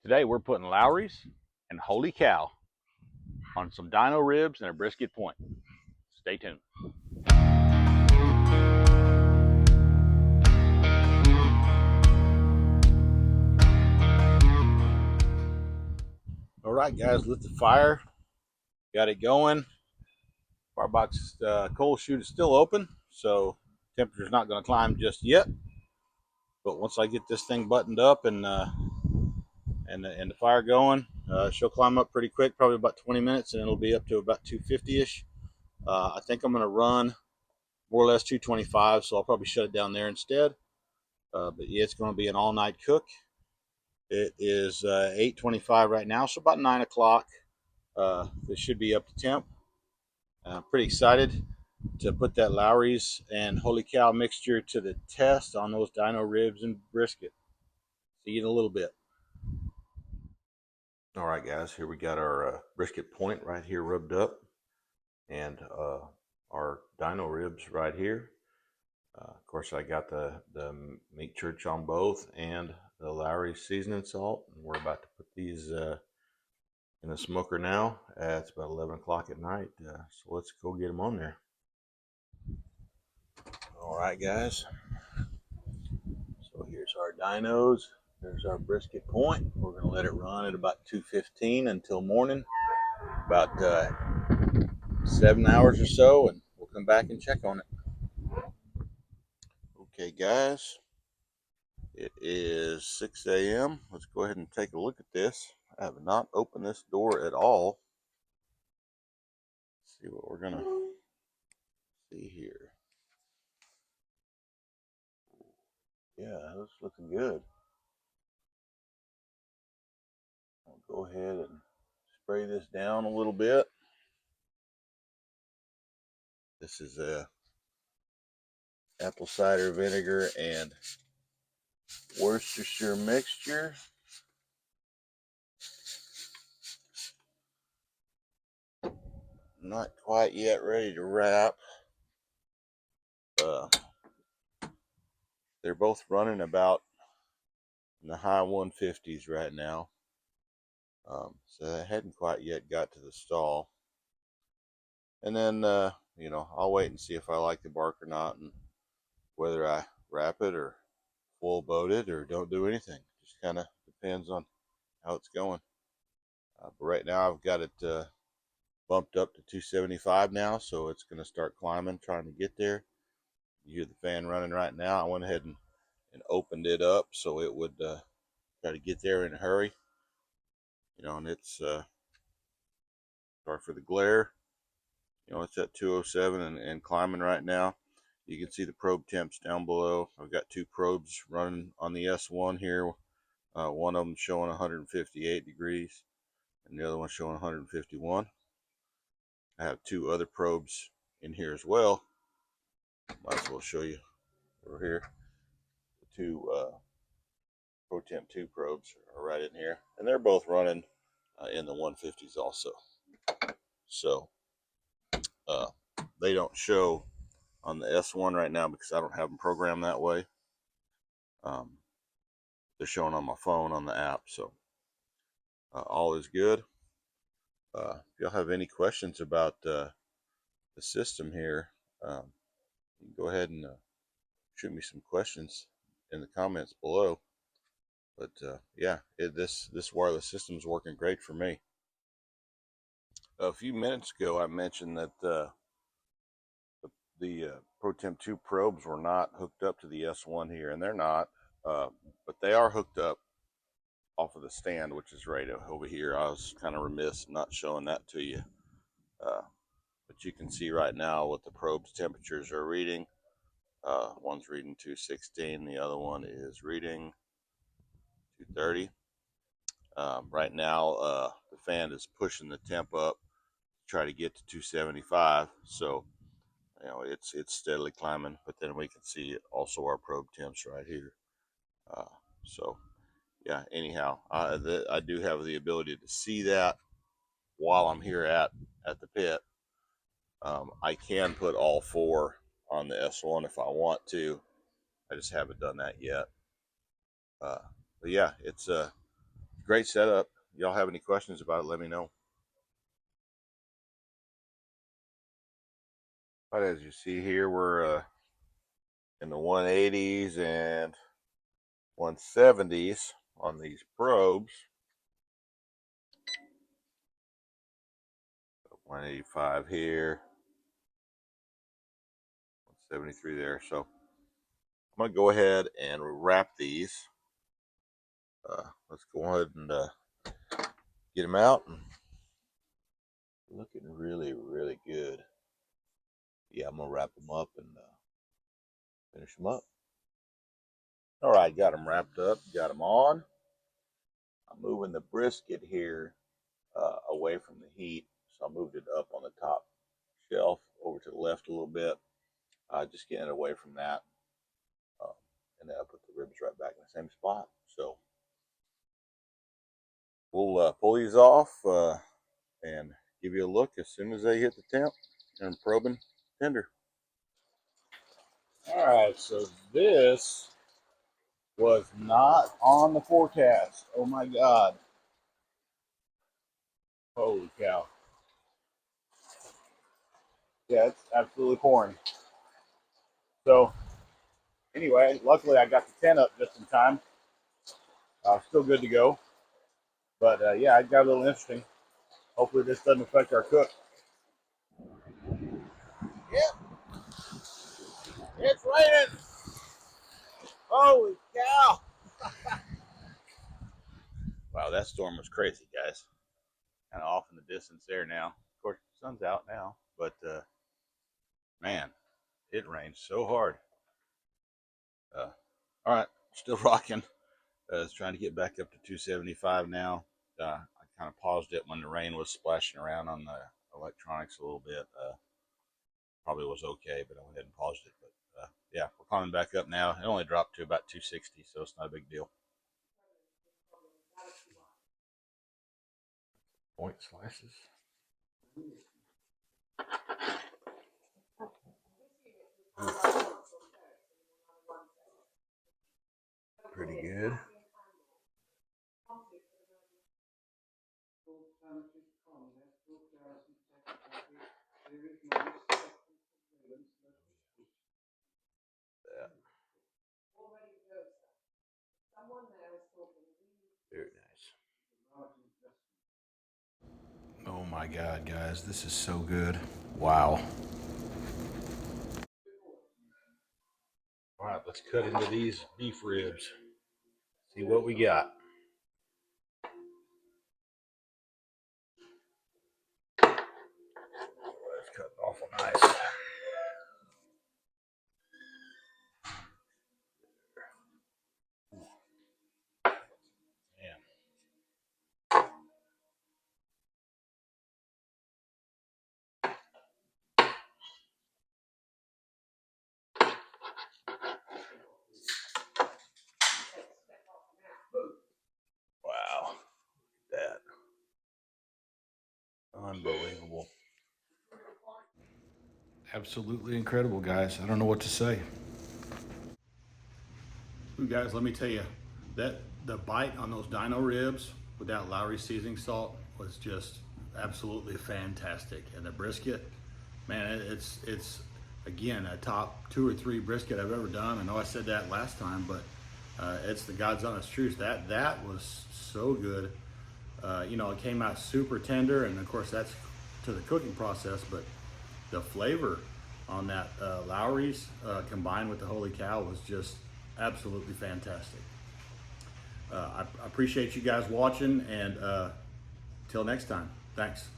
Today we're putting Lawry's and holy cow on some Dino ribs and a brisket point. Stay tuned. All right, guys, lit the fire, got it going. Firebox coal chute is still open, so temperature's not going to climb just yet. But once I get this thing buttoned up and the fire going, she'll climb up pretty quick, probably about 20 minutes, and it'll be up to about 250-ish. I think I'm going to run more or less 225, so I'll probably shut it down there instead. But yeah, it's going to be an all-night cook. It is 8:25 right now, so about 9 o'clock. It should be up to temp. I'm pretty excited to put that Lawry's and holy cow mixture to the test on those Dino ribs and brisket. See you in a little bit. All right, guys, here we got our brisket point right here rubbed up, and our Dino ribs right here. Of course, I got the meatchurch on both and the Lawry seasoning salt, and we're about to put these in the smoker now. It's about 11 o'clock at night, so let's go get them on there. All right, guys, so here's our Dinos. There's our brisket point. We're going to let it run at about 2:15 until morning, about 7 hours or so, and we'll come back and check on it. Okay, guys, it is 6 a.m. Let's go ahead and take a look at this. I have not opened this door at all. Let's see what we're going to see here. Yeah, that's looking good. I'll go ahead and spray this down a little bit. This is a apple cider vinegar and Worcestershire mixture. Not quite yet ready to wrap. They're both running about in the high 150s right now. So I hadn't quite yet got to the stall. And then, you know, I'll wait and see if I like the bark or not, and whether I wrap it or full boat it or don't do anything. Just kind of depends on how it's going. But right now I've got it bumped up to 275 now, so it's going to start climbing, trying to get there. You hear the fan running right now. I went ahead and opened it up so it would try to get there in a hurry. You know, and it's sorry for the glare. You know, it's at 207 and climbing right now. You can see the probe temps down below. I've got two probes running on the S1 here. One of them showing 158 degrees and the other one showing 151. I have two other probes in here as well. Might as well show you over here. The two ProTemp 2 probes are right in here, and they're both running in the 150s also. So they don't show on the S1 right now because I don't have them programmed that way. They're showing on my phone on the app, so all is good. If y'all have any questions about the system here, you can go ahead and shoot me some questions in the comments below. But yeah, this wireless system is working great for me. A few minutes ago, I mentioned that the ProTemp 2 probes were not hooked up to the S1 here, and they're not, but they are hooked up off of the stand, which is right over here. I was kind of remiss not showing that to you, but you can see right now what the probe's temperatures are reading. One's reading 216, the other one is reading 230. Right now, the fan is pushing the temp up to try to get to 275, so you know it's steadily climbing. But then we can see also our probe temps right here. So yeah, anyhow, I do have the ability to see that while I'm here at the pit. I can put all four on the S1 if I want to. I just haven't done that yet. But yeah, it's great setup. Y'all have any questions about it, let me know. But as you see here, we're in the 180s and 170s on these probes. 185 here, 173 there. So I'm going to go ahead and wrap these. Let's go ahead and get them out. Looking really, really good. Yeah, I'm going to wrap them up and finish them up. All right, got them wrapped up, got them on. I'm moving the brisket here away from the heat. So I moved it up on the top shelf over to the left a little bit. Just getting it away from that. And then I put the ribs right back in the same spot. So we'll pull these off and give you a look as soon as they hit the temp and probing tender. All right, so this was not on the forecast. Oh my God. Holy cow. Yeah, it's absolutely pouring. So anyway, luckily I got the tent up just in time. Still good to go. But yeah, it got a little interesting. Hopefully this doesn't affect our cook. Yep, it's raining. Holy cow. Wow, that storm was crazy, guys. Kind of off in the distance there now. Of course, the sun's out now, but man, it rained so hard. All right, still rocking. It's trying to get back up to 275 now. I kind of paused it when the rain was splashing around on the electronics a little bit. Probably was okay, but I went ahead and paused it. But yeah, we're climbing back up now. It only dropped to about 260, so it's not a big deal. Point slices. Pretty good. Very nice. Oh my God, guys, this is so good. Wow. All right, let's cut into these beef ribs. See what we got. Let's cut awful nice. Wow, that unbelievable. Absolutely incredible, guys. I don't know what to say. Guys, let me tell you, that the bite on those Dino ribs with that Lawry seasoning salt was just absolutely fantastic. And the brisket, man, it's again a top 2 or 3 brisket I've ever done. I know I said that last time, but it's the God's honest truth. That was so good. You know, it came out super tender, and of course that's to the cooking process. But the flavor on that Lawry's combined with the Holy Cow was just absolutely fantastic. I appreciate you guys watching, and till next time, thanks.